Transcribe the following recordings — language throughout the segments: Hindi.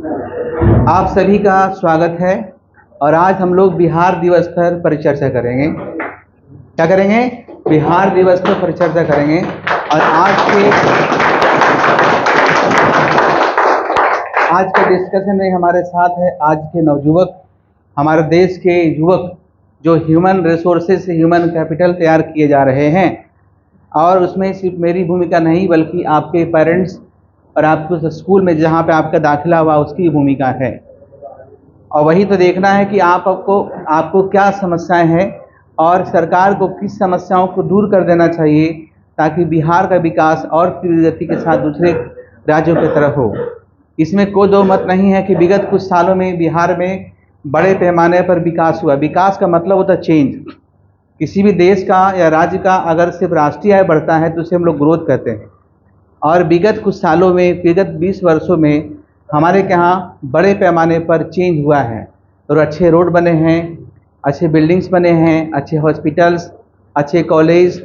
आप सभी का स्वागत है। और आज हम लोग बिहार दिवस पर परिचर्चा करेंगे। क्या करेंगे? बिहार दिवस पर परिचर्चा करेंगे। और आज के डिस्कशन में हमारे साथ है आज के नवयुवक, हमारे देश के युवक जो ह्यूमन रिसोर्सेज से ह्यूमन कैपिटल तैयार किए जा रहे हैं। और उसमें सिर्फ मेरी भूमिका नहीं बल्कि आपके पेरेंट्स और आपको स्कूल में जहाँ पे आपका दाखिला हुआ उसकी भूमिका है। और वही तो देखना है कि आपको क्या समस्याएं हैं और सरकार को किस समस्याओं को दूर कर देना चाहिए ताकि बिहार का विकास और तेज गति के साथ दूसरे राज्यों की तरफ हो। इसमें कोई दो मत नहीं है कि विगत कुछ सालों में बिहार में बड़े पैमाने पर विकास हुआ। विकास का मतलब होता है चेंज। किसी भी देश का या राज्य का अगर सिर्फ राष्ट्रीय आय बढ़ता है तो उसे हम लोग ग्रोथ कहते हैं। और विगत कुछ सालों में, विगत 20 वर्षों में हमारे यहाँ बड़े पैमाने पर चेंज हुआ है। और अच्छे रोड बने हैं, अच्छे बिल्डिंग्स बने हैं, अच्छे हॉस्पिटल्स, अच्छे कॉलेज,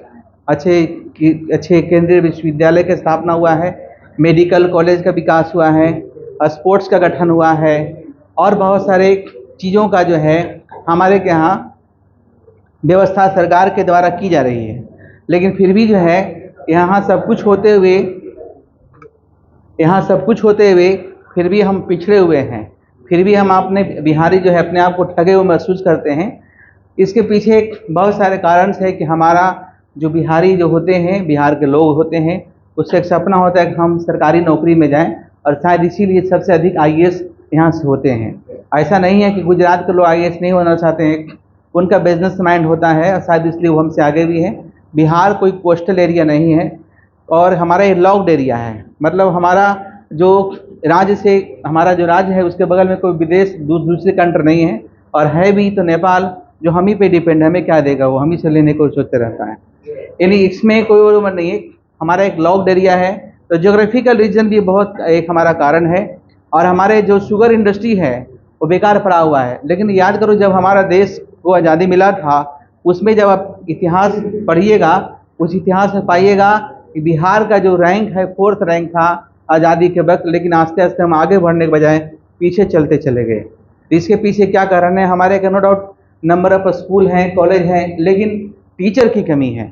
अच्छे केंद्रीय विश्वविद्यालय की स्थापना हुआ है, मेडिकल कॉलेज का विकास हुआ है, स्पोर्ट्स का गठन हुआ है और बहुत सारे चीज़ों का जो है हमारे यहाँ व्यवस्था सरकार के द्वारा की जा रही है। लेकिन फिर भी जो है यहाँ सब कुछ होते हुए फिर भी हम पिछड़े हुए हैं। फिर भी हम अपने बिहारी जो है अपने आप को ठगे हुए महसूस करते हैं। इसके पीछे बहुत सारे कारण है कि हमारा जो बिहारी जो होते हैं, बिहार के लोग होते हैं, उससे एक सपना होता है कि हम सरकारी नौकरी में जाएं और शायद इसीलिए सबसे अधिक आईएएस यहाँ से होते हैं। ऐसा नहीं है कि गुजरात के लोग आईएएस नहीं होना चाहते हैं, उनका बिजनेस माइंड होता है और शायद इसलिए वो हमसे आगे भी है। बिहार कोई कोस्टल एरिया नहीं है और हमारा ये लॉक्ड एरिया है। मतलब हमारा जो राज्य है उसके बगल में कोई विदेश दूसरे कंट्री नहीं है, और है भी तो नेपाल जो हम ही पे डिपेंड है। हमें क्या देगा वो, हम ही से लेने को सोचते रहता है। यानी इसमें कोई और उम्र नहीं है। हमारा एक लॉक्ड एरिया है तो ज्योग्राफिकल रीजन भी बहुत एक हमारा कारण है। और हमारे जो शुगर इंडस्ट्री है वो बेकार पड़ा हुआ है। लेकिन याद करो जब हमारा देश को आज़ादी मिला था उसमें जब आप इतिहास पढ़िएगा उस इतिहास में पाइएगा कि बिहार का जो रैंक है 4th रैंक था आज़ादी के वक्त। लेकिन आस्ते आस्ते हम आगे बढ़ने के बजाय पीछे चलते चले गए। इसके पीछे क्या कारण है? हमारे no doubt number of school हैं, कॉलेज हैं, लेकिन टीचर की कमी है।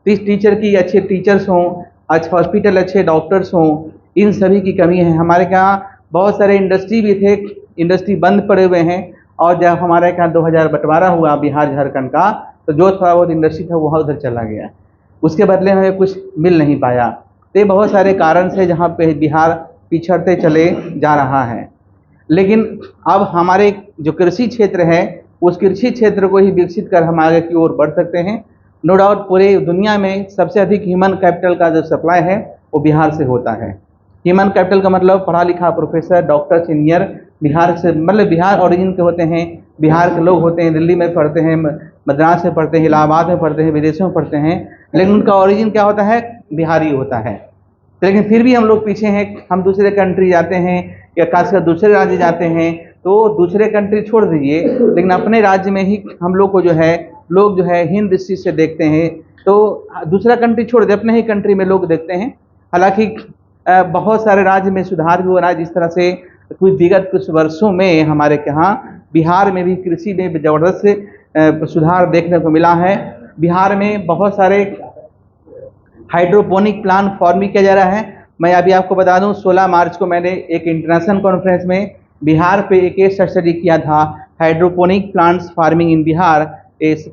इस टीचर की अच्छे टीचर्स हों, अच्छे हॉस्पिटल, अच्छे डॉक्टर्स हों, इन सभी की कमी है। हमारे यहाँ बहुत सारे इंडस्ट्री भी थे, इंडस्ट्री बंद पड़े हुए हैं। और जब हमारे यहाँ 2000 बंटवारा हुआ बिहार झारखंड का तो जो थोड़ा बहुत इंडस्ट्री था वहाँ उधर चला गया, उसके बदले हमें कुछ मिल नहीं पाया। तो बहुत सारे कारण से जहाँ पे बिहार पिछड़ते चले जा रहा है। लेकिन अब हमारे जो कृषि क्षेत्र है उस कृषि क्षेत्र को ही विकसित कर हम आगे की ओर बढ़ सकते हैं। नो डाउट पूरे दुनिया में सबसे अधिक ह्यूमन कैपिटल का जो सप्लाई है वो बिहार से होता है। ह्यूमन कैपिटल का मतलब पढ़ा लिखा प्रोफेसर, डॉक्टर, इंजीनियर बिहार से, मतलब बिहार ओरिजिन के होते हैं। बिहार के लोग होते हैं, दिल्ली में पढ़ते हैं, मद्रास में पढ़ते हैं, इलाहाबाद में पढ़ते हैं, विदेशों में पढ़ते हैं, लेकिन उनका ओरिजिन क्या होता है? बिहारी होता है। लेकिन फिर भी हम लोग पीछे हैं। हम दूसरे कंट्री जाते हैं या खासकर दूसरे राज्य जाते हैं तो दूसरे कंट्री छोड़ दीजिए, लेकिन अपने राज्य में ही हम लोग को जो है लोग जो है हीन दृष्टि से देखते हैं। तो दूसरा कंट्री छोड़ दे, अपने ही कंट्री में लोग देखते हैं। हालांकि बहुत सारे राज्य में सुधार भी हो रहा है। जिस तरह से विगत कुछ वर्षों में हमारे यहाँ बिहार में भी कृषि में जबरदस्त सुधार देखने को मिला है। बिहार में बहुत सारे हाइड्रोपोनिक प्लांट फार्मिंग किया जा रहा है। मैं अभी आपको बता दूं 16 मार्च को मैंने एक इंटरनेशनल कॉन्फ्रेंस में बिहार पे एक केस स्टडी किया था, hydroponic plants farming in Bihar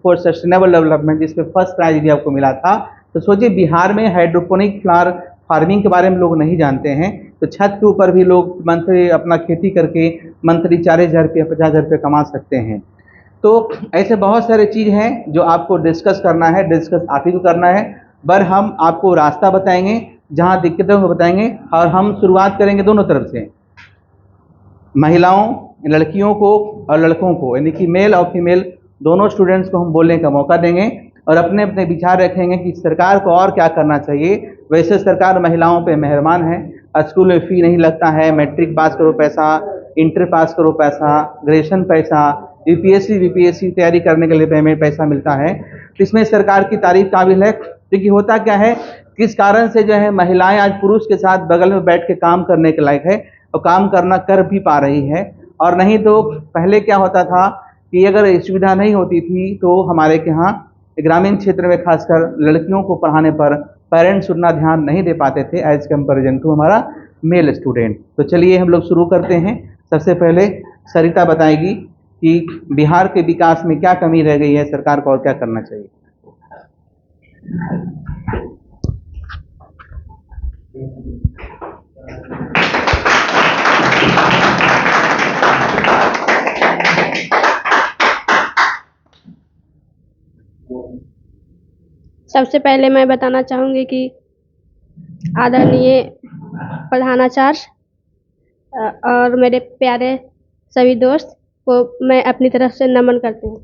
for sustainable development, जिसपे फर्स्ट प्राइज भी आपको मिला था। तो सोचिए बिहार में हाइड्रोपोनिक प्लांट फार्मिंग के बारे में लोग नहीं जानते हैं। तो छत के ऊपर भी लोग मंथली अपना खेती करके मंथली 40,000 रुपये 50,000 रुपये कमा सकते हैं। तो ऐसे बहुत सारे चीज़ हैं जो आपको डिस्कस करना है, डिस्कस आप ही को करना है। पर हम आपको रास्ता बताएंगे, जहां दिक्कतों को बताएंगे, और हम शुरुआत करेंगे दोनों तरफ से, महिलाओं, लड़कियों को और लड़कों को, यानी कि मेल और फीमेल दोनों स्टूडेंट्स को हम बोलने का मौका देंगे और अपने अपने विचार रखेंगे कि सरकार को और क्या करना चाहिए। वैसे सरकार महिलाओं पे मेहरबान है, स्कूल में फ़ी नहीं लगता है, मैट्रिक पास करो पैसा, इंटर पास करो पैसा, ग्रेजुएशन पैसा, यूपीएससी बीपीएससी तैयारी करने के लिए पेमेंट पैसा मिलता है। तो इसमें सरकार की तारीफ काबिल है। क्योंकि होता क्या है, किस कारण से जो है महिलाएं आज पुरुष के साथ बगल में बैठ के काम करने के लायक है और काम करना कर भी पा रही है। और नहीं तो पहले क्या होता था कि अगर ये सुविधा नहीं होती थी तो हमारे के यहाँ ग्रामीण क्षेत्र में खासकर लड़कियों को पढ़ाने पर पेरेंट्स उतना ध्यान नहीं दे पाते थे एज कंपेरिजन टू हमारा मेल स्टूडेंट। तो चलिए हम लोग शुरू करते हैं। सबसे पहले सरिता बताएगी कि बिहार के विकास में क्या कमी रह गई है, सरकार को और क्या करना चाहिए। सबसे पहले मैं बताना चाहूँगी कि आदरणीय प्रधानाचार्य और मेरे प्यारे सभी दोस्त को मैं अपनी तरफ से नमन करती हूँ।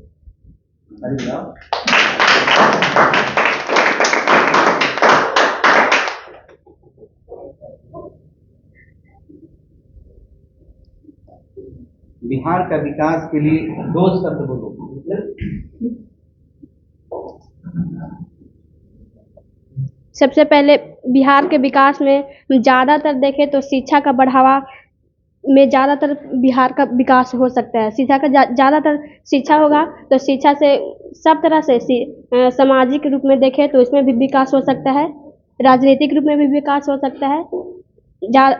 बिहार का विकास के लिए 2 शब्द बोलो। सबसे पहले बिहार के विकास में ज़्यादातर देखें तो शिक्षा का बढ़ावा में ज़्यादातर बिहार का विकास हो सकता है। शिक्षा का ज़्यादातर शिक्षा होगा तो शिक्षा से सब तरह से सामाजिक रूप में देखें तो इसमें भी विकास हो सकता है, राजनीतिक रूप में भी विकास हो सकता है।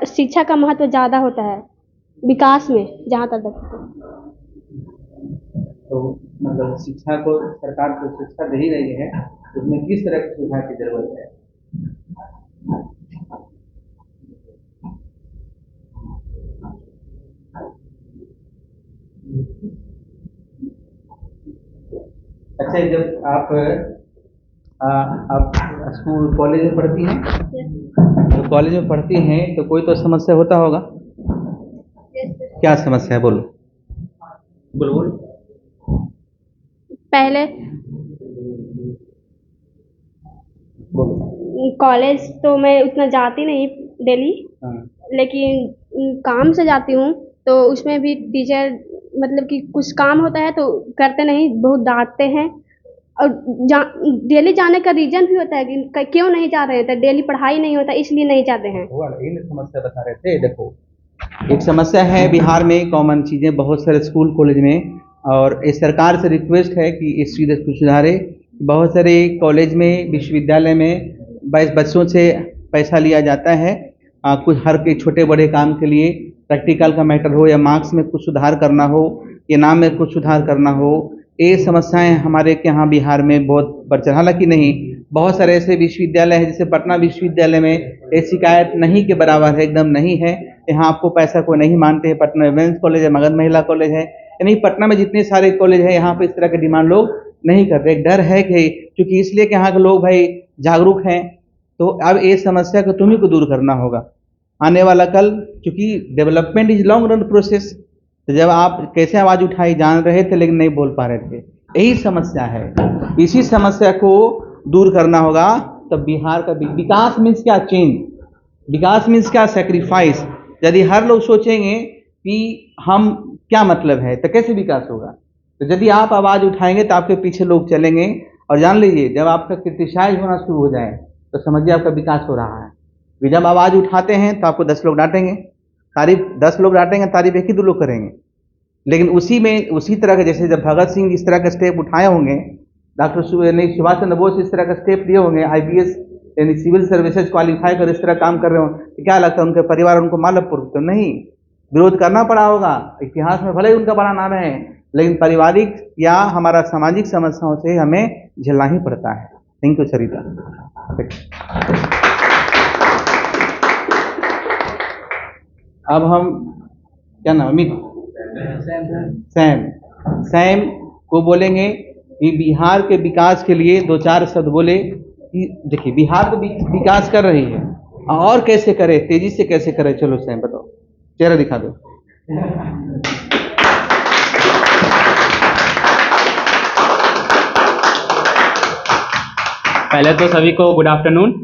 शिक्षा का महत्व ज़्यादा होता है विकास में, जहाँ तक देखें तो मतलब शिक्षा को सरकार को शिक्षा दे ही रही है, उसमें किस तरह की सुविधा की जरूरत है। अच्छा, जब आप स्कूल कॉलेज में पढ़ती हैं तो कॉलेज में पढ़ती हैं तो कोई तो समस्या होता होगा। क्या समस्या है, बोलो बोलो बोलो। पहले कॉलेज तो मैं उतना जाती नहीं डेली, लेकिन काम से जाती हूँ तो उसमें भी टीचर मतलब कि कुछ काम होता है तो करते नहीं, बहुत डांटते हैं। और डेली जाने का रीजन भी होता है कि क्यों नहीं जा रहे हैं, तो डेली पढ़ाई नहीं होता इसलिए नहीं जाते हैं। इन समस्या बता रहे थे। देखो, एक समस्या है बिहार में, कॉमन चीज़ें बहुत सारे स्कूल कॉलेज में, और इस सरकार से रिक्वेस्ट है कि इस चीज़ को सुधारे। बहुत सारे कॉलेज में, विश्वविद्यालय में बच्चों से पैसा लिया जाता है कुछ हर के छोटे बड़े काम के लिए, प्रैक्टिकल का मैटर हो या मार्क्स में कुछ सुधार करना हो या नाम में कुछ सुधार करना हो। ये समस्याएं हमारे के यहाँ बिहार में बहुत बढ़ चढ़ा, हालांकि नहीं, बहुत सारे ऐसे विश्वविद्यालय हैं जैसे पटना विश्वविद्यालय में ये शिकायत नहीं के बराबर है, एकदम नहीं है। यहाँ आपको पैसा को नहीं मानते हैं। पटना वुमेन्स कॉलेज है, मगध महिला कॉलेज है, यानी पटना में जितने सारे कॉलेज है यहाँ पे इस तरह के डिमांड लोग नहीं करते। एक डर है कि क्योंकि इसलिए कि यहाँ के लोग भाई जागरूक हैं। तो अब ये समस्या को तुम्ही को दूर करना होगा आने वाला कल, क्योंकि development is long run process. तो जब आप कैसे आवाज़ उठाई जान रहे थे लेकिन नहीं बोल पा रहे थे, यही समस्या है। इसी समस्या को दूर करना होगा। तब बिहार का विकास मीन्स क्या, चेंज। विकास मीन्स क्या, सेक्रीफाइस। यदि हर लोग सोचेंगे कि हम क्या मतलब है तो कैसे विकास होगा। तो यदि आप आवाज़ उठाएंगे तो आपके पीछे लोग चलेंगे। और जान लीजिए, जब आपका क्रिटिसाइज होना शुरू हो जाए तो समझिए आपका विकास हो रहा है। जब आवाज़ उठाते हैं तो आपको 10 लोग डांटेंगे, तारीफ 10 लोग डांटेंगे, तारीफ 1 ही 2 लोग करेंगे। लेकिन उसी तरह के जैसे जब भगत सिंह इस तरह के स्टेप उठाए होंगे, डॉक्टर सुभाष चंद्र बोस इस तरह का स्टेप लिए होंगे, IPS यानी सिविल सर्विसेज क्वालिफाई कर इस तरह काम कर रहे हो, तो क्या लगता है उनके परिवार उनको मालपुर तो नहीं, विरोध करना पड़ा होगा। इतिहास में भले ही उनका बड़ा नाम है, लेकिन पारिवारिक या हमारा सामाजिक समस्याओं से हमें झेलना ही पड़ता है। थैंक यू सरिता। अब हम क्या नाम, अमित सैम को बोलेंगे कि बिहार के विकास के लिए 2-4 शब्द बोले कि देखिए बिहार तो विकास कर रही है और कैसे करे, तेजी से कैसे करे। चलो सैम बताओ, चेहरा दिखा दो। पहले तो सभी को गुड आफ्टरनून।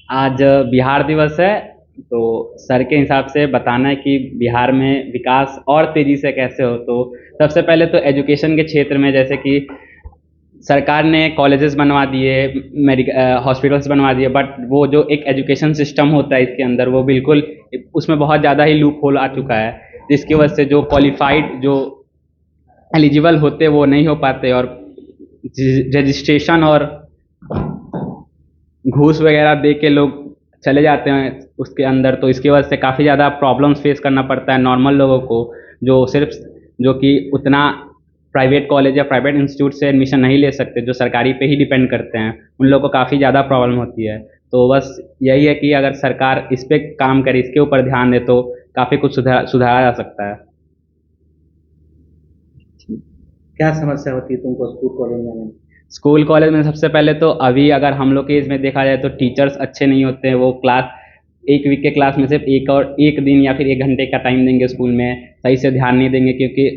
आज बिहार दिवस है, तो सर के हिसाब से बताना है कि बिहार में विकास और तेज़ी से कैसे हो। तो सबसे पहले तो एजुकेशन के क्षेत्र में, जैसे कि सरकार ने कॉलेजेस बनवा दिए, हॉस्पिटल्स बनवा दिए, बट वो जो एक एजुकेशन सिस्टम होता है इसके अंदर वो बिल्कुल उसमें बहुत ज़्यादा ही लूप होल आ चुका है, जिसकी वजह से जो क्वालिफाइड, जो एलिजिबल होते वो नहीं हो पाते, और रजिस्ट्रेशन और घूस वगैरह दे के लोग चले जाते हैं उसके अंदर। तो इसकी वजह से काफ़ी ज़्यादा प्रॉब्लम्स फेस करना पड़ता है नॉर्मल लोगों को, जो कि उतना प्राइवेट कॉलेज या प्राइवेट इंस्टीट्यूट से एडमिशन नहीं ले सकते, जो सरकारी पे ही डिपेंड करते हैं, उन लोगों को काफ़ी ज़्यादा प्रॉब्लम होती है। तो बस यही है कि अगर सरकार इस पे काम करे, इसके ऊपर ध्यान दे, तो काफ़ी कुछ सुधारा जा सकता है। क्या समस्या होती है तुमको स्कूल कॉलेज में? स्कूल कॉलेज में सबसे पहले तो अभी अगर हम लोग के एज में देखा जाए तो टीचर्स अच्छे नहीं होते हैं। वो क्लास, एक वीक के क्लास में सिर्फ एक दिन या फिर 1 घंटे का टाइम देंगे स्कूल में, सही से ध्यान नहीं देंगे, क्योंकि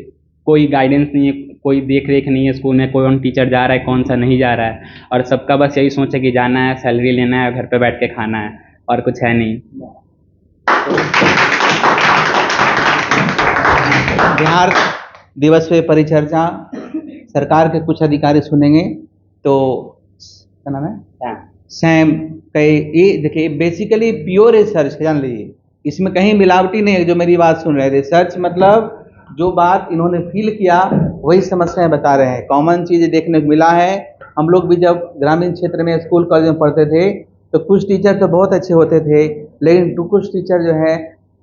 कोई गाइडेंस नहीं है, कोई देख रेख नहीं है स्कूल में, कौन टीचर जा रहा है कौन सा नहीं जा रहा है, और सबका बस यही सोच है कि जाना है, सैलरी लेना है, घर पे बैठ के खाना है, और कुछ है नहीं। बिहार दिवस पे परिचर्चा सरकार के कुछ अधिकारी सुनेंगे। तो क्या नाम है? सैम कई, ये देखिए बेसिकली प्योर रिसर्च, जान लीजिए, इसमें कहीं मिलावटी नहीं है। जो मेरी बात सुन रहे हैं, रिसर्च मतलब जो बात इन्होंने फील किया वही समस्याएं बता रहे हैं। कॉमन चीज़ देखने को मिला है। हम लोग भी जब ग्रामीण क्षेत्र में स्कूल कॉलेज में पढ़ते थे तो कुछ टीचर तो बहुत अच्छे होते थे, लेकिन कुछ टीचर जो है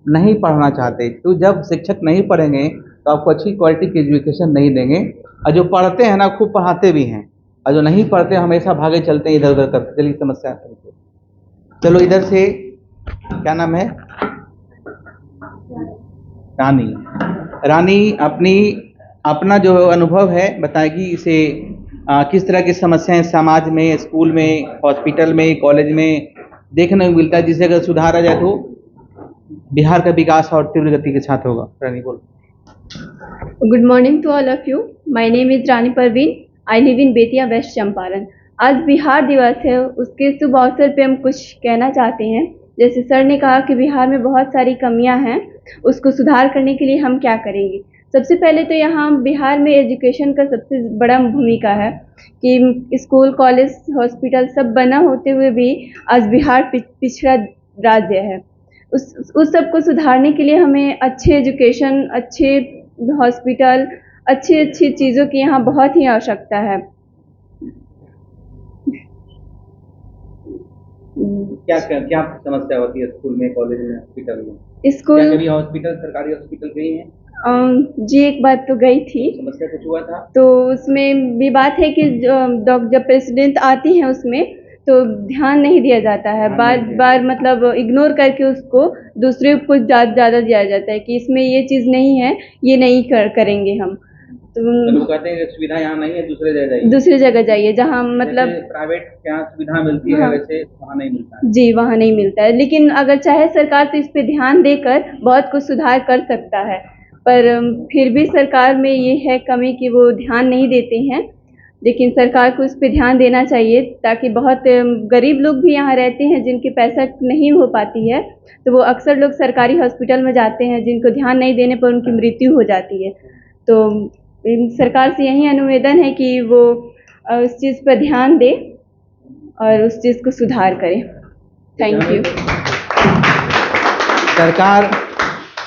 नहीं पढ़ना चाहते। तो जब शिक्षक नहीं पढ़ेंगे तो आपको अच्छी क्वालिटी की एजुकेशन नहीं देंगे। और जो पढ़ते हैं ना, खूब पढ़ाते भी हैं, और जो नहीं पढ़ते हमेशा भागे चलते हैं इधर उधर करते। चलिए समस्या चलो इधर से, क्या नाम है? रानी अपना जो अनुभव है बताएगी। इसे किस तरह की समस्याएं समाज में, स्कूल में, हॉस्पिटल में, कॉलेज में देखने को मिलता है, जिसे अगर सुधारा जाए तो बिहार का विकास और तीव्र गति के साथ होगा। रानी बोलो। Good morning to all of you. My name is Rani Parveen. I live in Bettiah, west Champaran. आज बिहार दिवस है, उसके शुभ अवसर पे हम कुछ कहना चाहते हैं। जैसे सर ने कहा कि बिहार में बहुत सारी कमियां हैं, उसको सुधार करने के लिए हम क्या करेंगे। सबसे पहले तो यहाँ बिहार में एजुकेशन का सबसे बड़ा भूमिका है कि स्कूल, कॉलेज, हॉस्पिटल सब बना होते हुए भी आज बिहार पिछड़ा राज्य है। उस सब को सुधारने के लिए हमें अच्छे एजुकेशन, अच्छे हॉस्पिटल, अच्छी चीज़ों की यहाँ बहुत ही आवश्यकता है। क्या समस्या होती है स्कूल में, कॉलेज में, हॉस्पिटल में? स्कूल, क्या कभी हॉस्पिटल, सरकारी हॉस्पिटल गई हैं? जी एक बार तो गई थी। समस्या कुछ हुआ था? तो उसमें भी बात है कि जब प्रेसिडेंट आती हैं उसमें तो ध्यान नहीं दिया जाता है, बार मतलब इग्नोर करके उसको दूसरे को ज़्यादा दिया जाता है कि इसमें ये चीज़ नहीं है, ये नहीं करेंगे हम। तो लोग कहते हैं कि सुविधा यहाँ नहीं है, दूसरे जगह जाइए, जहाँ मतलब प्राइवेट क्या सुविधा मिलती है, वैसे वहाँ नहीं मिलता है। जी, वहाँ नहीं मिलता है। लेकिन अगर चाहे सरकार तो इस पे ध्यान देकर बहुत कुछ सुधार कर सकता है, पर फिर भी सरकार में ये है कमी कि वो ध्यान नहीं देते हैं। लेकिन सरकार को इस पे ध्यान देना चाहिए, ताकि बहुत गरीब लोग भी यहाँ रहते हैं जिनके पैसा नहीं हो पाती है, तो वो अक्सर लोग सरकारी हॉस्पिटल में जाते हैं, जिनको ध्यान नहीं देने पर उनकी मृत्यु हो जाती है। तो सरकार से यही अनुवेदन है कि वो उस चीज़ पर ध्यान दे और उस चीज़ को सुधार करे। Thank you.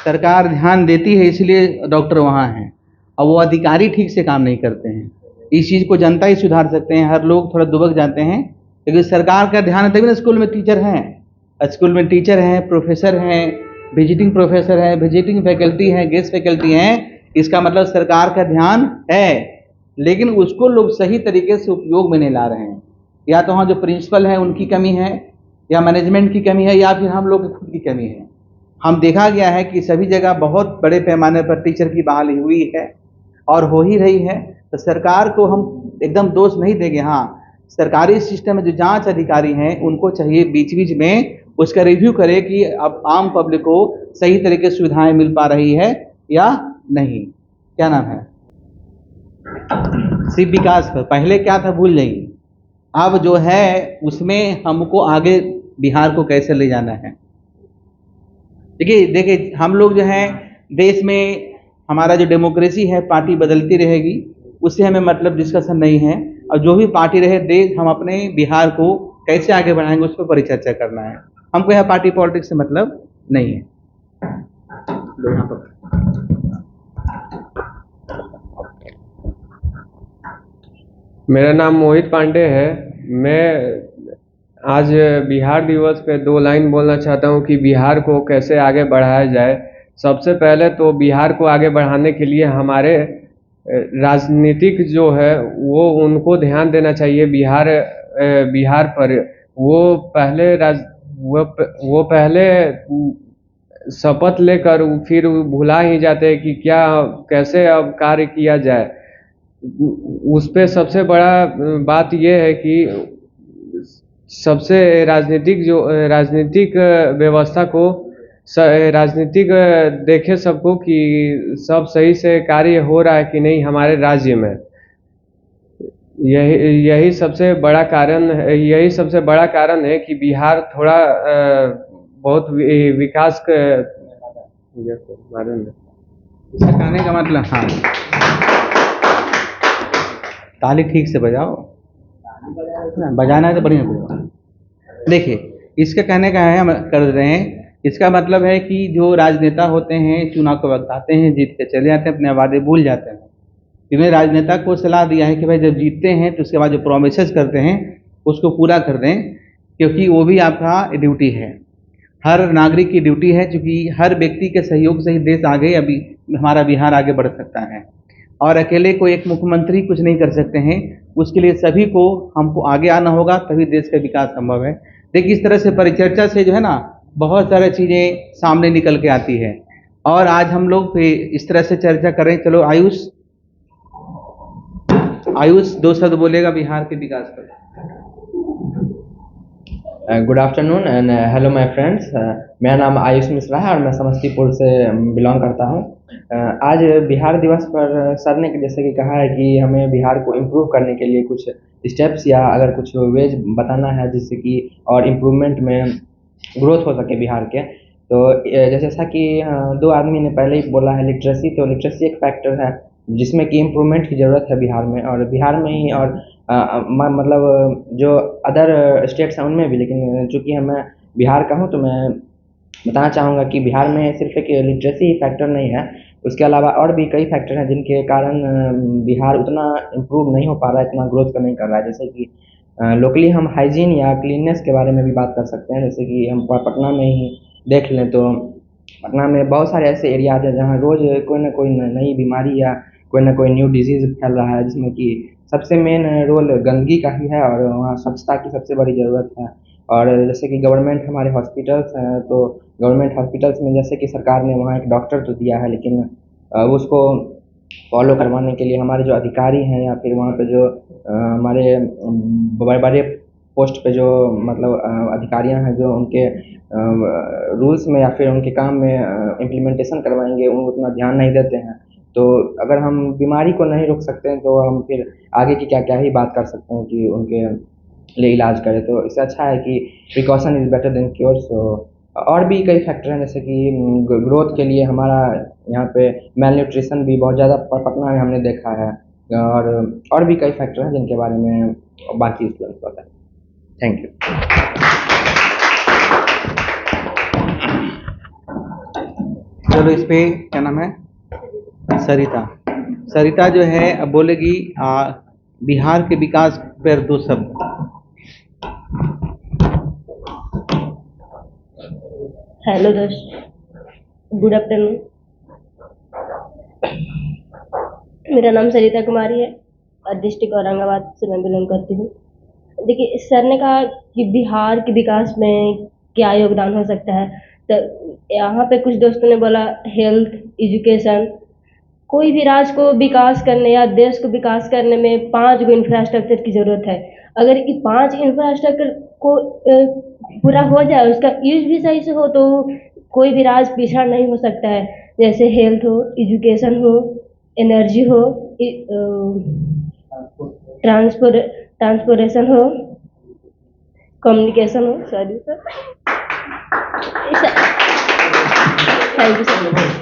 सरकार ध्यान देती है, इसलिए डॉक्टर वहाँ हैं, और वो अधिकारी ठीक से काम नहीं करते हैं। इस चीज़ को जनता ही सुधार सकते हैं। हर लोग थोड़ा दुबक जाते हैं, लेकिन सरकार का ध्यान है तभी ना स्कूल में टीचर हैं। स्कूल में टीचर हैं, प्रोफेसर हैं, विजिटिंग प्रोफेसर हैं, विजिटिंग फैकल्टी हैं, गेस्ट फैकल्टी हैं। इसका मतलब सरकार का ध्यान है, लेकिन उसको लोग सही तरीके से उपयोग में नहीं ला रहे हैं। या तो वहाँ जो प्रिंसिपल हैं उनकी कमी है, या मैनेजमेंट की कमी है, या फिर हम लोग की खुद की कमी है। हम देखा गया है कि सभी जगह बहुत बड़े पैमाने पर टीचर की बहाली हुई है और हो ही रही है। तो सरकार को हम एकदम दोष नहीं देंगे। हाँ, सरकारी सिस्टम में जो जांच अधिकारी हैं उनको चाहिए बीच बीच में उसका रिव्यू करे कि अब आम पब्लिक को सही तरीके से सुविधाएं मिल पा रही है या नहीं। क्या नाम है? सिर्फ विकास पर पहले क्या था भूल जाइए, अब जो है उसमें हमको आगे बिहार को कैसे ले जाना है। देखिए हम लोग जो है देश में, हमारा जो डेमोक्रेसी है, पार्टी बदलती रहेगी, उससे हमें मतलब डिस्कशन नहीं है। और जो भी पार्टी रहे देश, हम अपने बिहार को कैसे आगे बढ़ाएंगे उस पर परिचर्चा करना है। हमको यहाँ पार्टी पॉलिटिक्स से मतलब नहीं है। लो यहाँ पर। मेरा नाम मोहित पांडे है। मैं आज बिहार दिवस पे 2 लाइन बोलना चाहता हूँ कि बिहार को कैसे आगे बढ़ाया जाए। सबसे पहले तो बिहार को आगे बढ़ाने के लिए हमारे राजनीतिक जो है वो उनको ध्यान देना चाहिए बिहार पर। वो पहले शपथ लेकर फिर भुला ही जाते हैं कि क्या कैसे अब कार्य किया जाए। उस पे सबसे बड़ा बात ये है कि सबसे राजनीतिक व्यवस्था को राजनीतिक देखे सबको कि सब सही से कार्य हो रहा है कि नहीं हमारे राज्य में। यही सबसे बड़ा कारण है कि बिहार थोड़ा बहुत विकास इसका कहने का मतलब, हाँ, ताली ठीक से बजाओ, बजाना है तो बढ़िया बजाओ। देखिए, इसका कहने का है, हम कर रहे हैं, इसका मतलब है कि जो राजनेता होते हैं चुनाव के वक्त आते हैं, जीत के चले जाते हैं, अपने वादे भूल जाते हैं। इन्होंने राजनेता को सलाह दिया है कि भाई जब जीतते हैं तो उसके बाद जो प्रोमिसेस करते हैं उसको पूरा कर दें, क्योंकि वो भी आपका ड्यूटी है, हर नागरिक की ड्यूटी है, क्योंकि हर व्यक्ति के सहयोग से ही देश आगे, अभी हमारा बिहार आगे बढ़ सकता है। और अकेले को एक मुख्यमंत्री कुछ नहीं कर सकते हैं, उसके लिए सभी को हमको आगे आना होगा, तभी देश का विकास संभव है। देखिए, इस तरह से परिचर्चा से जो है ना बहुत सारी चीज़ें सामने निकल के आती है। और आज हम लोग इस तरह से चर्चा करें। चलो आयुष 2 शब्द बोलेगा बिहार के विकास पर। Good afternoon and hello my friends. मेरा नाम आयुष मिश्रा है और मैं समस्तीपुर से बिलोंग करता हूँ। आज बिहार दिवस पर सर ने जैसे कि कहा है कि हमें बिहार को इम्प्रूव करने के लिए कुछ स्टेप्स या अगर कुछ वेज बताना है जिससे कि और इम्प्रूवमेंट में ग्रोथ हो सके बिहार के। तो जैसा कि 2 आदमी ने पहले ही बोला है लिटरेसी, तो लिटरेसी एक फैक्टर है जिसमें कि इम्प्रूवमेंट की ज़रूरत है बिहार में, और बिहार में ही और मतलब जो अदर स्टेट्स हैं उनमें भी। लेकिन चूँकि मैं बिहार का हूँ तो मैं बताना चाहूँगा कि बिहार में सिर्फ एक लिटरेसी ही फैक्टर नहीं है, उसके अलावा और भी कई फैक्टर हैं जिनके कारण बिहार उतना इम्प्रूव नहीं हो पा रहा है, इतना ग्रोथ नहीं कर रहा है। जैसे कि लोकली हम हाइजीन या क्लीननेस के बारे में भी बात कर सकते हैं। जैसे कि हम पटना में ही देख लें तो पटना में बहुत सारे ऐसे एरियाज हैं जहाँ रोज़ कोई ना कोई नई बीमारी या कोई ना कोई न्यू डिजीज़ फैल रहा है, जिसमें कि सबसे मेन रोल गंदगी का ही है और वहाँ स्वच्छता की सबसे बड़ी ज़रूरत है। और जैसे कि गवर्नमेंट हमारे हॉस्पिटल्स हैं, तो गवर्नमेंट हॉस्पिटल्स में जैसे कि सरकार ने वहाँ एक डॉक्टर तो दिया है, लेकिन उसको फॉलो करवाने के लिए हमारे जो अधिकारी हैं या फिर वहाँ पे जो हमारे बड़े बड़े पोस्ट पे जो मतलब अधिकारियाँ हैं जो उनके रूल्स में या फिर उनके काम में इम्प्लीमेंटेशन करवाएंगे, वो उतना ध्यान नहीं देते हैं। तो अगर हम बीमारी को नहीं रोक सकते हैं तो हम फिर आगे की क्या ही बात कर सकते हैं कि उनके लिए इलाज करें। तो इससे अच्छा है कि precaution is better than cure. So और भी कई फैक्टर हैं जैसे कि ग्रोथ के लिए हमारा यहाँ पे मेल न्यूट्रिशन भी बहुत ज़्यादा पटना में हमने देखा है, और भी कई फैक्टर हैं जिनके बारे में बाकी स्टूडेंट्स को बताएं। Thank you. चलो, इस पे क्या नाम है, सरिता जो है अब बोलेगी बिहार के विकास पर 2 शब्द। हेलो दोस्त, गुड आफ्टरनून। मेरा नाम सरिता कुमारी है और डिस्ट्रिक्ट औरंगाबाद से मैं बिलोंग करती हूँ। देखिए, सर ने कहा कि बिहार के विकास में क्या योगदान हो सकता है, तो यहाँ पे कुछ दोस्तों ने बोला हेल्थ, एजुकेशन। कोई भी राज्य को विकास करने या देश को विकास करने में 5 गो इंफ्रास्ट्रक्चर की ज़रूरत है। अगर ये 5 इंफ्रास्ट्रक्चर को पूरा हो जाए, उसका यूज भी सही से हो, तो कोई भी राज्य पिछड़ा नहीं हो सकता है। जैसे हेल्थ हो, एजुकेशन हो, एनर्जी हो, ट्रांसपोर्टेशन हो, कम्युनिकेशन हो। Sorry sir, thank you sir.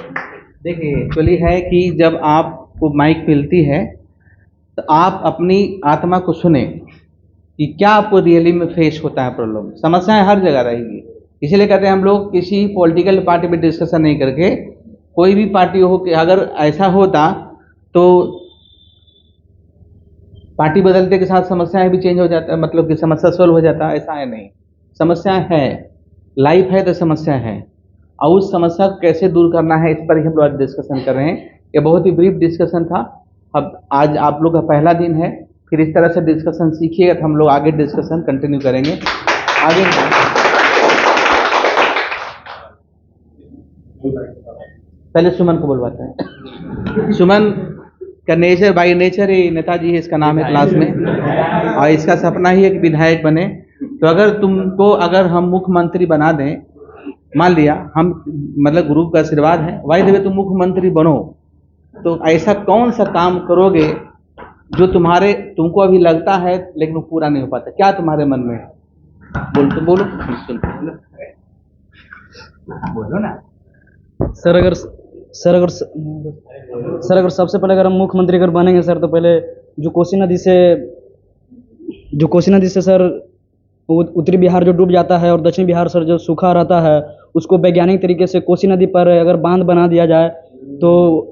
देखिए, एक्चुअली है कि जब आपको माइक मिलती है तो आप अपनी आत्मा को सुने कि क्या आपको रियली में फेस होता है प्रॉब्लम। समस्याएं हर जगह रहेगी, इसीलिए कहते हैं हम लोग किसी पॉलिटिकल पार्टी में डिस्कशन नहीं करके कोई भी पार्टी हो कि अगर ऐसा होता तो पार्टी बदलते के साथ समस्याएं भी चेंज हो जाता, मतलब कि समस्या सॉल्व हो जाता, ऐसा है नहीं। समस्या है, लाइफ है तो समस्या है, और उस समस्या को कैसे दूर करना है इस पर ही हम लोग आज डिस्कशन कर रहे हैं। ये बहुत ही ब्रीफ डिस्कशन था। अब आज आप लोग का पहला दिन है, फिर इस तरह से डिस्कशन सीखिएगा तो हम लोग आगे डिस्कशन कंटिन्यू करेंगे। आगे पहले सुमन को बुलवाते हैं। सुमन का नेचर, बाई नेचर ही नेताजी है, इसका नाम है क्लास में, और इसका सपना ही है कि विधायक बने। तो अगर हम मुख्यमंत्री बना दें, मान लिया हम, मतलब गुरु का आशीर्वाद है, वाई देवे तुम मुख्यमंत्री बनो, तो ऐसा कौन सा काम करोगे जो तुमको अभी लगता है लेकिन वो पूरा नहीं हो पाता? क्या तुम्हारे मन में है? बोलो ना। सर अगर सबसे पहले अगर हम मुख्यमंत्री अगर बनेंगे सर, तो पहले जो कोसी नदी से सर उत्तरी बिहार जो डूब जाता है और दक्षिण बिहार सर जो सूखा रहता है, उसको वैज्ञानिक तरीके से कोसी नदी पर अगर बांध बना दिया जाए तो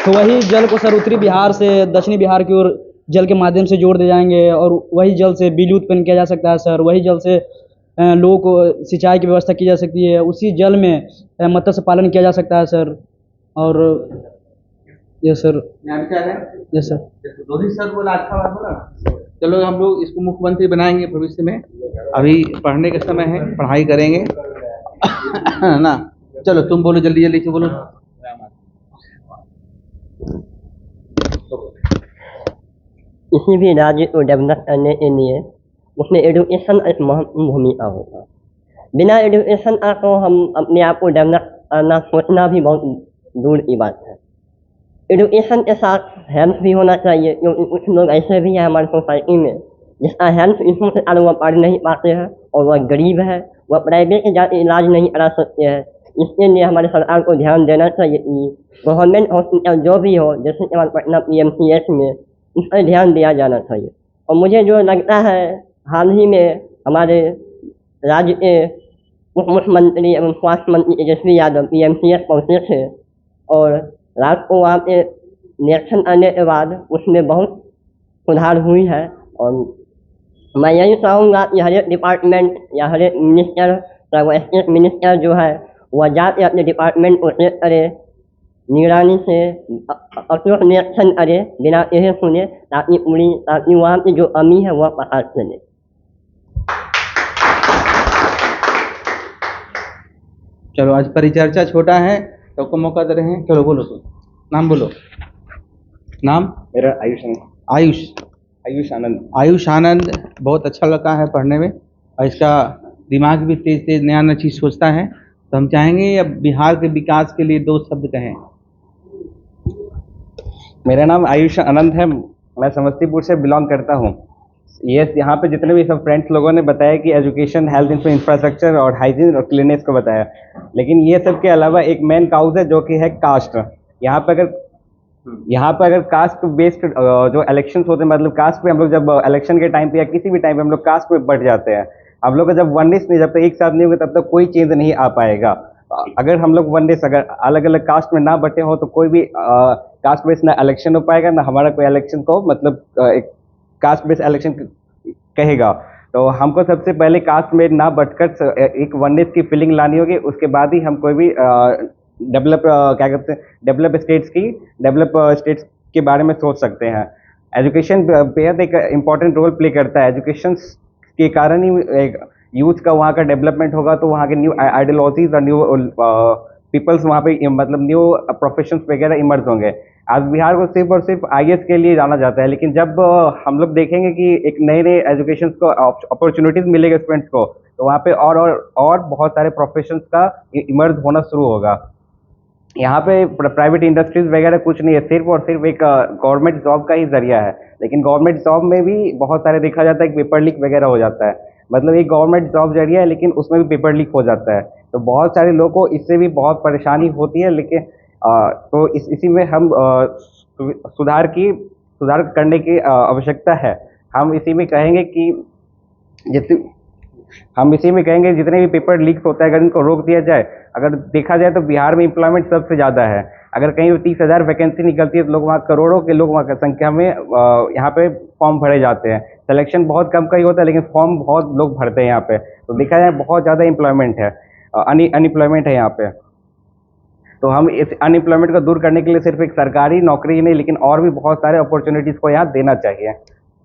वही जल को सर उत्तरी बिहार से दक्षिणी बिहार की ओर जल के माध्यम से जोड़ दे जाएंगे, और वही जल से बिजली उत्पन्न किया जा सकता है सर। वही जल से लोगों को सिंचाई की व्यवस्था की जा सकती है, उसी जल में मत्स्य पालन किया जा सकता है सर। और ये सर, ये सर रोहित सर बोला, अच्छा बात बोला। चलो हम लोग इसको मुख्यमंत्री बनाएंगे भविष्य में, अभी पढ़ने का समय है, पढ़ाई करेंगे ना। चलो तुम बोलो, जल्दी जल्दी से बोलो। किसी भी राज्य को डेवलप करने के लिए उसमें एजुकेशन एक महत्वपूर्ण भूमिका होगा। बिना एजुकेशन का तो हम अपने आप को डेवलप करना सोचना भी बहुत दूर की बात है। एजुकेशन के साथ हेल्थ भी होना चाहिए, क्योंकि कुछ लोग ऐसे भी हैं हमारी सोसाइटी में जिसका हेल्थ इशू से कारण वह पढ़ नहीं पाते हैं और वह गरीब है, वह प्राइवेट जाकर इलाज नहीं करा सकते हैं। इसके लिए हमारे सरकार को ध्यान देना चाहिए कि गवर्नमेंट हॉस्पिटल जो भी हो, जैसे कि हमारे पटना PMCH में, इस पर ध्यान दिया जाना चाहिए। और मुझे जो लगता है, हाल ही में हमारे राज्य के उप मुख्यमंत्री एवं स्वास्थ्य मंत्री तेजस्वी यादव PMCH पहुँचे थे, और रात को वहाँ पे निरीक्षण करने के बाद उसमें बहुत सुधार हुई है। और मैं यही चाहूँगा कि हर एक डिपार्टमेंट या हर एक मिनिस्टर, चाहे स्टेट मिनिस्टर जो है, वह जाके अपने डिपार्टमेंट को चेक करे, निगरानी से अक्सर निरीक्षण करे, बिना यह सुने, ताकि वहाँ की जो कमी है वह पता चले। चलो आज परिचर्चा छोटा है, सबको मौका दे रहे हैं। चलो बोलो, तुम नाम बोलो। नाम? मेरा आयुष आनंद बहुत अच्छा लगा है पढ़ने में, और इसका दिमाग भी तेज नया नया चीज़ सोचता है। तो हम चाहेंगे अब बिहार के विकास के लिए 2 शब्द कहें। मेरा नाम आयुष आनंद है, मैं समस्तीपुर से बिलोंग करता हूँ। यहाँ पे जितने भी सब फ्रेंड्स लोगों ने बताया कि एजुकेशन, हेल्थ इंफ्रास्ट्रक्चर और हाइजीन और क्लीननेस को बताया, लेकिन ये सब के अलावा एक मेन काउज है जो कि है कास्ट। यहाँ पर अगर कास्ट बेस्ड जो इलेक्शंस होते हैं, मतलब कास्ट पे हम लोग जब इलेक्शन के टाइम पे या किसी भी टाइम पे हम लोग कास्ट पे बढ़ जाते हैं। हम लोग का जब वननेस नहीं, जब तक एक साथ नहीं होगा तब तक कोई चेंज नहीं आ पाएगा। अगर हम लोग वननेस, अगर अलग अलग कास्ट में ना बटे हो तो कोई भी कास्ट बेस्ड ना इलेक्शन हो पाएगा, ना हमारा कोई इलेक्शन को मतलब एक कास्ट बेस्ड इलेक्शन कहेगा। तो हमको सबसे पहले कास्ट में ना बटकर एक वननेस की फीलिंग लानी होगी, उसके बाद ही हम कोई भी डेवलप स्टेट्स के बारे में सोच सकते हैं। एजुकेशन बेहद एक इम्पॉर्टेंट रोल प्ले करता है। एजुकेशन के कारण ही एक यूथ का वहाँ का डेवलपमेंट होगा, तो वहाँ के न्यू आइडियोलॉजीज और न्यू पीपल्स वहाँ पे मतलब न्यू प्रोफेशंस वगैरह इमर्ज होंगे। आज बिहार को सिर्फ और सिर्फ IAS के लिए जाना जाता है, लेकिन जब हम लोग देखेंगे कि एक नए नए एजुकेशन को अपॉर्चुनिटीज़ मिलेगा स्टूडेंट्स को, तो वहाँ पे और बहुत सारे प्रोफेशंस का इमर्ज होना शुरू होगा। यहाँ पे प्राइवेट इंडस्ट्रीज वगैरह कुछ नहीं है, सिर्फ और सिर्फ एक गवर्नमेंट जॉब का ही जरिया है। लेकिन गवर्नमेंट जॉब में भी बहुत सारे देखा जाता है कि पेपर लीक वगैरह हो जाता है। मतलब एक गवर्नमेंट जॉब जरिया है, लेकिन उसमें भी पेपर लीक हो जाता है। तो बहुत सारे लोगों को इससे भी बहुत परेशानी होती है। लेकिन तो इसी में हम सुधार करने की आवश्यकता है। हम इसी में कहेंगे कि जितने भी पेपर लीक्स होता है, अगर इनको रोक दिया जाए अगर देखा जाए तो बिहार में एम्प्लॉयमेंट सबसे ज़्यादा है। अगर कहीं 30,000 वैकेंसी निकलती है तो लोग वहाँ करोड़ों के लोग वहाँ की संख्या में यहाँ पे फॉर्म भरे जाते हैं। सिलेक्शन बहुत कम का ही होता है लेकिन फॉर्म बहुत लोग भरते हैं यहाँ पे। तो देखा जाए बहुत ज़्यादा एम्प्लॉयमेंट है, अनएम्प्लॉयमेंट है यहाँ पे। तो हम इस अनएम्प्लॉयमेंट को दूर करने के लिए सिर्फ एक सरकारी नौकरी ही नहीं लेकिन और भी बहुत सारे अपॉर्चुनिटीज़ को यहाँ देना चाहिए।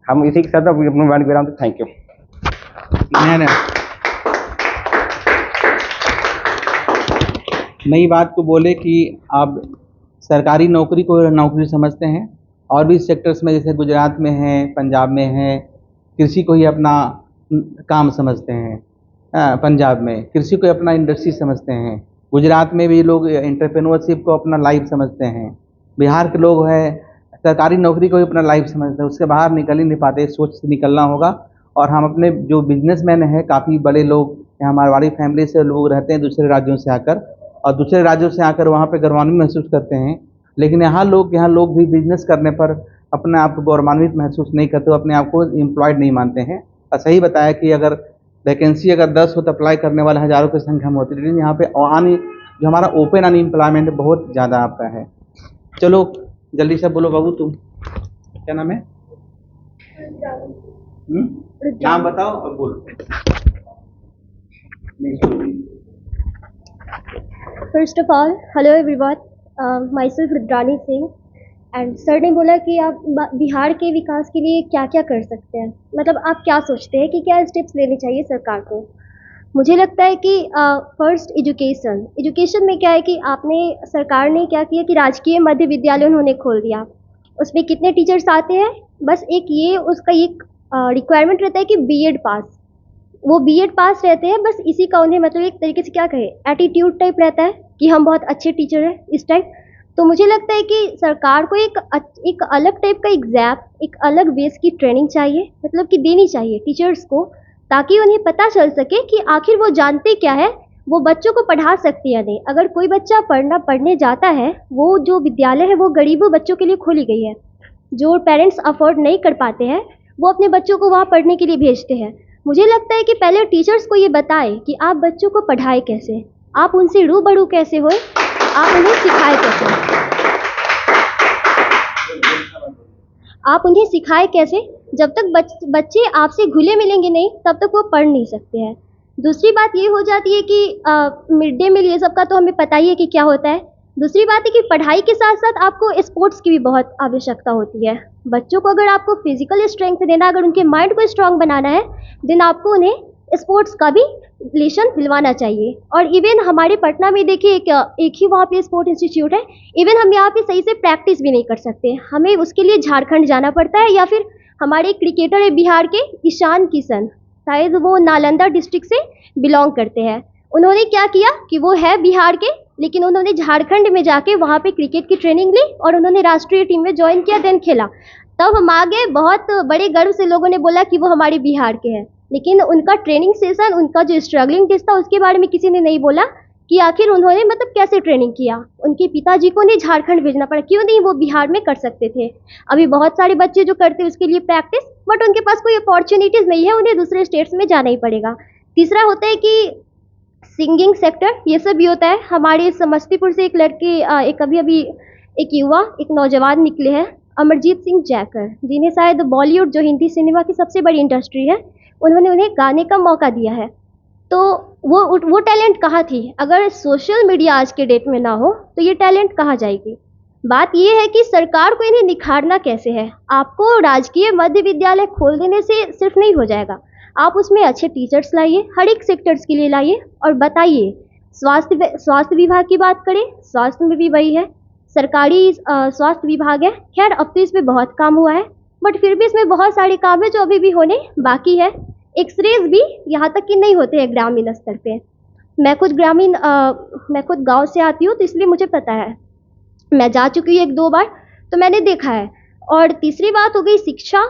हम इसी के साथ अपनी बात कर रहा हूँ। Thank you. नई बात को बोले कि आप सरकारी नौकरी को नौकरी समझते हैं और भी सेक्टर्स में जैसे गुजरात में है, पंजाब में है, कृषि को ही अपना काम समझते हैं। पंजाब में कृषि को अपना इंडस्ट्री समझते हैं। गुजरात में भी लोग एंटरप्रेन्योरशिप को अपना लाइफ समझते हैं। बिहार के लोग हैं सरकारी नौकरी को ही अपना लाइफ समझते हैं। उसके बाहर निकल ही नहीं पाते। सोच से निकलना होगा। और हम अपने जो बिजनेसमैन हैं काफ़ी बड़े लोग यहाँ मारवाड़ी फैमिली से लोग रहते हैं दूसरे राज्यों से आकर, और दूसरे राज्यों से आकर वहाँ पे गौरवान्वित महसूस करते हैं। लेकिन यहाँ लोग भी बिजनेस करने पर अपने आप को गौरवान्वित महसूस नहीं करते, अपने आप को एम्प्लॉयड नहीं मानते हैं। और सही बताया कि अगर वैकेंसी अगर 10 हो तो अप्लाई करने वाले हज़ारों की संख्या में होती है, लेकिन यहाँ पे जो हमारा ओपन अनएम्प्लॉयमेंट बहुत ज़्यादा आपका है। चलो जल्दी से बोलो बाबू, तुम क्या नाम है? नाम बताओ और बोलो। First of all hello everyone, my self Rudrani Singh. And sir ने बोला कि आप बिहार के विकास के लिए क्या क्या कर सकते हैं, मतलब आप क्या सोचते हैं कि क्या स्टेप्स लेने चाहिए सरकार को। मुझे लगता है कि फर्स्ट एजुकेशन में क्या है कि सरकार ने क्या किया कि राजकीय मध्य विद्यालय उन्होंने खोल दिया। उसमें कितने टीचर्स आते हैं, बस उसका एक रिक्वायरमेंट रहता है कि बीएड पास, वो बीएड पास रहते हैं, बस इसी का उन्हें मतलब एक तरीके से क्या कहे एटीट्यूड टाइप रहता है कि हम बहुत अच्छे टीचर हैं इस टाइप। तो मुझे लगता है कि सरकार को एक अलग टाइप का एग्जाम, एक अलग बेस की ट्रेनिंग चाहिए, मतलब कि देनी चाहिए टीचर्स को, ताकि उन्हें पता चल सके कि आखिर वो जानते क्या है, वो बच्चों को पढ़ा सकते या नहीं। अगर कोई बच्चा पढ़ने जाता है, वो जो विद्यालय है वो गरीबों बच्चों के लिए खोली गई है। जो पेरेंट्स अफोर्ड नहीं कर पाते हैं वो अपने बच्चों को वहाँ पढ़ने के लिए भेजते हैं। मुझे लगता है कि पहले टीचर्स को ये बताएं कि आप बच्चों को पढ़ाए कैसे, आप उनसे रूबरू कैसे होए, आप उन्हें सिखाए कैसे, आप उन्हें सिखाए कैसे। जब तक बच्चे आपसे घुले मिलेंगे नहीं तब तक वो पढ़ नहीं सकते हैं। दूसरी बात ये हो जाती है कि मिड डे मील ये सब का तो हमें पता ही है कि क्या होता है। दूसरी बात है कि पढ़ाई के साथ साथ आपको स्पोर्ट्स की भी बहुत आवश्यकता होती है। बच्चों को अगर आपको फिजिकल स्ट्रेंथ देना, अगर उनके माइंड को स्ट्रांग बनाना है, देन आपको उन्हें स्पोर्ट्स का भी रिलेशन दिलवाना चाहिए। और इवन हमारे पटना में देखिए एक ही वहाँ पे स्पोर्ट इंस्टीट्यूट है। इवन हम यहाँ पे सही से प्रैक्टिस भी नहीं कर सकते, हमें उसके लिए झारखंड जाना पड़ता है। या फिर हमारे क्रिकेटर है बिहार के ईशान किशन, शायद वो नालंदा डिस्ट्रिक्ट से बिलोंग करते हैं। उन्होंने क्या किया कि वो है बिहार के, लेकिन उन्होंने झारखंड में जाके वहाँ पे क्रिकेट की ट्रेनिंग ली और उन्होंने राष्ट्रीय टीम में ज्वाइन किया, देन खेला। तब हम आगे बहुत बड़े गर्व से लोगों ने बोला कि वो हमारे बिहार के हैं। लेकिन उनका ट्रेनिंग सेशन, उनका जो स्ट्रगलिंग डेज था, उसके बारे में किसी ने नहीं बोला कि आखिर उन्होंने मतलब कैसे ट्रेनिंग किया। उनके पिताजी को उन्हें झारखंड भेजना पड़ा, क्यों नहीं, वो बिहार में कर सकते थे। अभी बहुत सारे बच्चे जो करते हैं उसके लिए प्रैक्टिस, बट उनके पास कोई अपॉर्चुनिटीज़ नहीं है, उन्हें दूसरे स्टेट्स में जाना ही पड़ेगा। तीसरा होता है कि सिंगिंग सेक्टर, ये सब भी होता है। हमारे समस्तीपुर से एक लड़के, अभी एक युवा, एक नौजवान निकले हैं, अमरजीत सिंह जैकर, जिन्हें शायद बॉलीवुड जो हिंदी सिनेमा की सबसे बड़ी इंडस्ट्री है, उन्होंने उन्हें गाने का मौका दिया है। तो वो टैलेंट कहाँ थी? अगर सोशल मीडिया आज के डेट में ना हो तो ये टैलेंट कहाँ जाएगी? बात ये है कि सरकार को इन्हें निखारना कैसे है। आपको राजकीय मध्य विद्यालय खोल देने से सिर्फ नहीं हो जाएगा, आप उसमें अच्छे टीचर्स लाइए, हर एक सेक्टर्स के लिए लाइए और बताइए। स्वास्थ्य विभाग की बात करें, स्वास्थ्य में भी वही है, सरकारी स्वास्थ्य विभाग है। खैर अब तो इसमें बहुत काम हुआ है, बट फिर भी इसमें बहुत सारे काम है जो अभी भी होने बाकी है। एक्सरेज भी यहाँ तक कि नहीं होते हैं ग्रामीण स्तर पे। मैं खुद गांव से आती हूँ, तो इसलिए मुझे पता है, मैं जा चुकी हूँ 1-2 बार, तो मैंने देखा है। और तीसरी बात हो गई शिक्षा,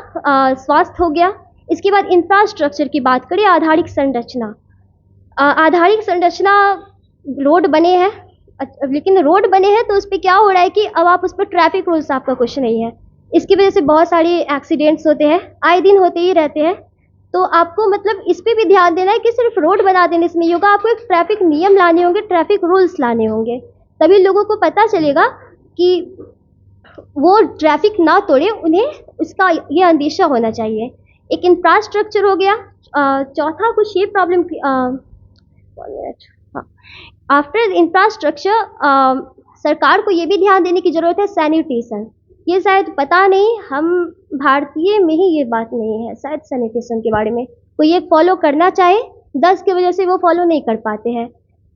स्वास्थ्य हो गया। इसके बाद इंफ्रास्ट्रक्चर की बात करें, आधारिक संरचना, रोड बने हैं, लेकिन रोड बने हैं तो उस पर क्या हो रहा है कि अब आप उस पर ट्रैफिक रूल्स आपका कुछ नहीं है। इसकी वजह से बहुत सारे एक्सीडेंट्स होते हैं, आए दिन होते ही रहते हैं। तो आपको मतलब इस पे भी ध्यान देना है कि सिर्फ रोड बना देने से नहीं होगा, आपको एक ट्रैफिक नियम लाने होंगे, ट्रैफिक रूल्स लाने होंगे, तभी लोगों को पता चलेगा कि वो ट्रैफिक ना तोड़े, उन्हें उसका ये अंदेशा होना चाहिए। एक इंफ्रास्ट्रक्चर हो गया। चौथा कुछ ये प्रॉब्लम, आफ्टर इंफ्रास्ट्रक्चर सरकार को ये भी ध्यान देने की ज़रूरत है सैनिटेशन। ये शायद पता नहीं, हम भारतीय में ही ये बात नहीं है शायद सैनिटेशन के बारे में, कोई ये फॉलो करना चाहे 10 की वजह से वो फॉलो नहीं कर पाते हैं।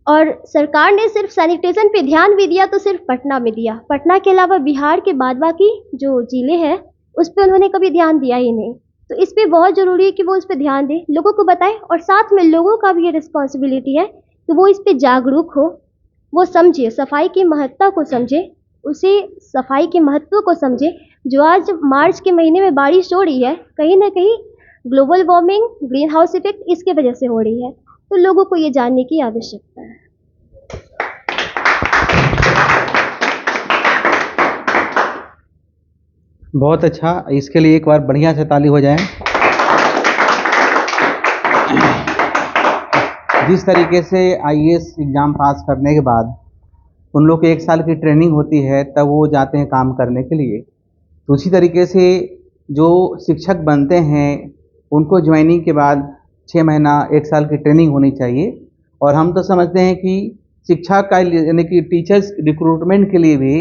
और सरकार ने सिर्फ सैनिटेशन पे ध्यान भी दिया तो सिर्फ पटना में दिया, पटना के अलावा बिहार के बाद बाकी जो ज़िले हैं उस पर उन्होंने कभी ध्यान दिया ही नहीं। तो इस पे बहुत ज़रूरी है कि वो इस पे ध्यान दें, लोगों को बताएं, और साथ में लोगों का भी ये रिस्पॉन्सिबिलिटी है कि वो इस पे जागरूक हो, वो समझे, सफाई की महत्ता को समझे, उसे सफाई के महत्व को समझे। जो आज मार्च के महीने में बारिश हो रही है, कहीं ना कहीं global warming, green house effect इसके वजह से हो रही है, तो लोगों को ये जानने की आवश्यकता है। बहुत अच्छा, इसके लिए एक बार बढ़िया से ताली हो जाए। जिस तरीके से आईएएस एग्ज़ाम पास करने के बाद उन लोग को 1 साल की ट्रेनिंग होती है, तब वो जाते हैं काम करने के लिए, तो उसी तरीके से जो शिक्षक बनते हैं उनको ज्वाइनिंग के बाद 6 महीना 1 साल की ट्रेनिंग होनी चाहिए। और हम तो समझते हैं कि शिक्षा का यानी कि टीचर्स रिक्रूटमेंट के लिए भी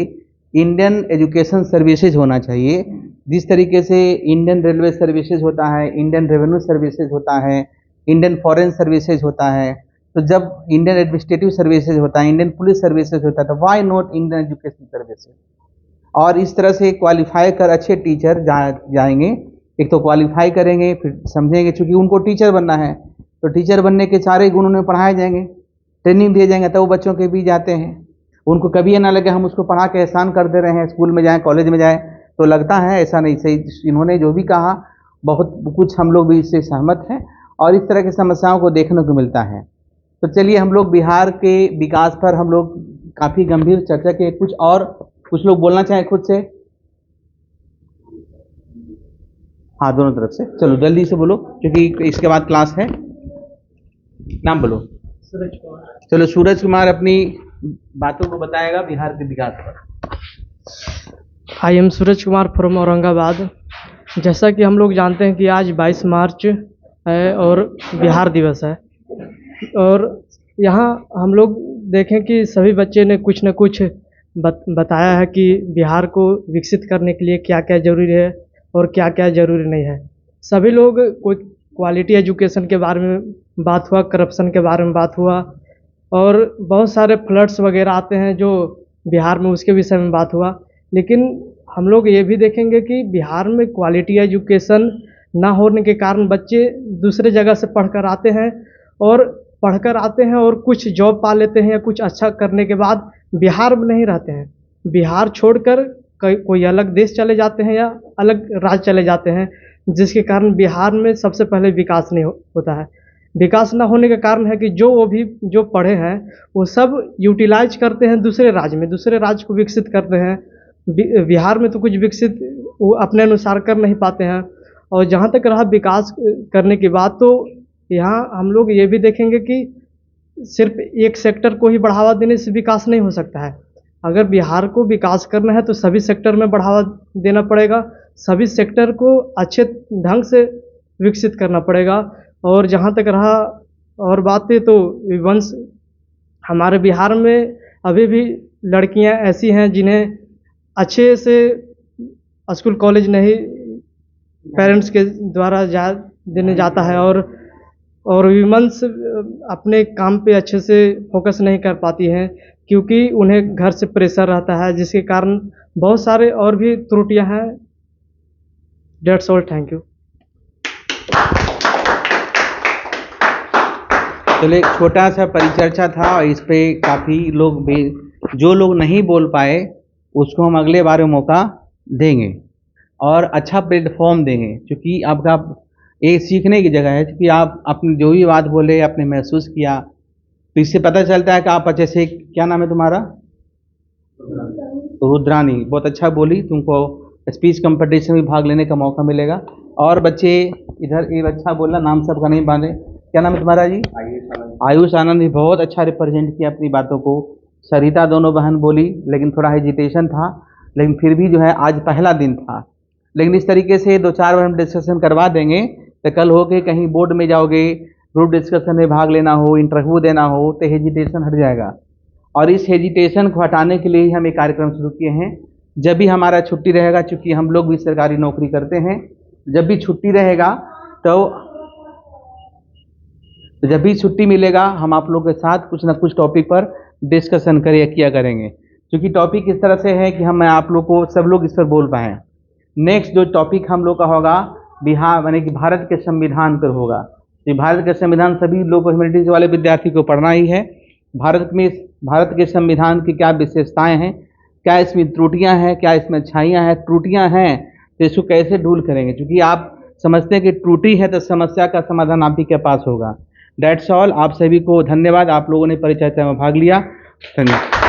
इंडियन एजुकेशन सर्विसेज होना चाहिए। जिस तरीके से इंडियन रेलवे सर्विसेज होता है, इंडियन रेवेन्यू सर्विसेज होता है, इंडियन फॉरेन सर्विसेज होता है, तो जब इंडियन एडमिनिस्ट्रेटिव सर्विसेज होता है, इंडियन पुलिस सर्विसेज होता है, तो why not Indian education services. और इस तरह से क्वालिफाई कर अच्छे टीचर जाएंगे, एक तो क्वालिफाई करेंगे, फिर समझेंगे, चूँकि उनको टीचर बनना है तो टीचर बनने के सारे गुण उन्हें पढ़ाए जाएंगे, ट्रेनिंग दिए जाएंगे, तब वो बच्चों के बीच जाते हैं। उनको कभी ये ना लगे हम उसको पढ़ा के एहसान कर दे रहे हैं, स्कूल में जाएँ, कॉलेज में जाएँ, तो लगता है ऐसा नहीं। सही इन्होंने जो भी कहा बहुत कुछ हम लोग भी इससे सहमत हैं, और इस तरह की समस्याओं को देखने को मिलता है। तो चलिए, हम लोग बिहार के विकास पर हम लोग काफ़ी गंभीर चर्चा के, कुछ लोग बोलना चाहें खुद से? हाँ, दोनों तरफ से, चलो जल्दी से बोलो क्योंकि इसके बाद क्लास है। नाम बोलो। सूरज कुमार। चलो, सूरज कुमार अपनी बातों को बताएगा बिहार के विकास पर। I am Suraj Kumar from Aurangabad. जैसा कि हम लोग जानते हैं कि आज 22 मार्च है और बिहार दिवस है, और यहाँ हम लोग देखें कि सभी बच्चे ने कुछ न कुछ बताया है कि बिहार को विकसित करने के लिए क्या क्या ज़रूरी है और क्या क्या ज़रूरी नहीं है। सभी लोग, कोई क्वालिटी एजुकेशन के बारे में बात हुआ, करप्शन के बारे में बात हुआ, और बहुत सारे फ्लड्स वगैरह आते हैं जो बिहार में, उसके विषय में बात हुआ। लेकिन हम लोग ये भी देखेंगे कि बिहार में क्वालिटी एजुकेशन ना होने के कारण बच्चे दूसरे जगह से पढ़कर आते हैं और कुछ जॉब पा लेते हैं या कुछ अच्छा करने के बाद बिहार में नहीं रहते हैं, बिहार छोड़कर कोई अलग देश चले जाते हैं या अलग राज्य चले जाते हैं, जिसके कारण बिहार में सबसे पहले विकास नहीं होता है। विकास ना होने का कारण है कि जो पढ़े हैं वो सब यूटिलाइज करते हैं दूसरे राज्य में, दूसरे राज्य को विकसित करते हैं। बिहार में तो कुछ विकसित वो अपने अनुसार कर नहीं पाते हैं। और जहाँ तक रहा विकास करने की बात, तो यहाँ हम लोग ये भी देखेंगे कि सिर्फ एक सेक्टर को ही बढ़ावा देने से विकास नहीं हो सकता है। अगर बिहार को विकास करना है तो सभी सेक्टर में बढ़ावा देना पड़ेगा, सभी सेक्टर को अच्छे ढंग से विकसित करना पड़ेगा। और जहाँ तक रहा और बातें, तो वंश हमारे बिहार में अभी भी लड़कियां ऐसी हैं जिन्हें अच्छे से स्कूल कॉलेज नहीं पेरेंट्स के द्वारा देने जाता है, और विमेंस अपने काम पे अच्छे से फोकस नहीं कर पाती हैं क्योंकि उन्हें घर से प्रेशर रहता है, जिसके कारण बहुत सारे और भी त्रुटियां हैं। That's all, thank you. चलो, एक छोटा सा परिचर्चा था, और इस पे काफ़ी लोग भी, जो लोग नहीं बोल पाए उसको हम अगले बार में मौका देंगे और अच्छा प्लेटफॉर्म देंगे, क्योंकि आपका एक सीखने की जगह है। क्योंकि आप अपनी जो भी बात बोले, आपने महसूस किया, तो इससे पता चलता है कि आप अच्छे से, क्या नाम है तुम्हारा? रुद्रानी। बहुत अच्छा बोली, तुमको स्पीच कंपटीशन में भाग लेने का मौका मिलेगा। और बच्चे इधर, ये अच्छा बोला, नाम सबका नहीं बांधे, क्या नाम है तुम्हारा जी? आयुष आनंद भी बहुत अच्छा रिप्रेजेंट किया अपनी बातों को। सरिता दोनों बहन बोली, लेकिन थोड़ा हेजिटेशन था, लेकिन फिर भी जो है आज पहला दिन था। लेकिन इस तरीके से 2-4 बार हम डिस्कशन करवा देंगे तो कल हो के कहीं बोर्ड में जाओगे, ग्रुप डिस्कशन में भाग लेना हो, इंटरव्यू देना हो, तो हेजिटेशन हट जाएगा। और इस हेजिटेशन को हटाने के लिए ही हम एक कार्यक्रम शुरू किए हैं। जब भी हमारा छुट्टी रहेगा, चूँकि हम लोग भी सरकारी नौकरी करते हैं, जब भी छुट्टी रहेगा तो जब भी छुट्टी मिलेगा हम आप लोगों के साथ कुछ ना कुछ टॉपिक पर डिस्कशन किया करेंगे। क्योंकि टॉपिक इस तरह से है कि हम आप लोग को सब लोग इस पर बोल पाएँ। नेक्स्ट जो टॉपिक हम लोग का होगा बिहार यानी कि भारत के संविधान पर होगा। ये भारत के संविधान सभी लोग ह्यूमैनिटीज वाले विद्यार्थी को पढ़ना ही है। भारत के संविधान की क्या विशेषताएं हैं, क्या इसमें त्रुटियां हैं, क्या इसमें अच्छाइयां हैं, त्रुटियां हैं तो इसको कैसे दूर करेंगे। क्योंकि आप समझते हैं कि त्रुटि है तो समस्या का समाधान आप ही के पास होगा। That's all. आप सभी को धन्यवाद, आप लोगों ने परिचर्चा में भाग लिया। धन्यवाद।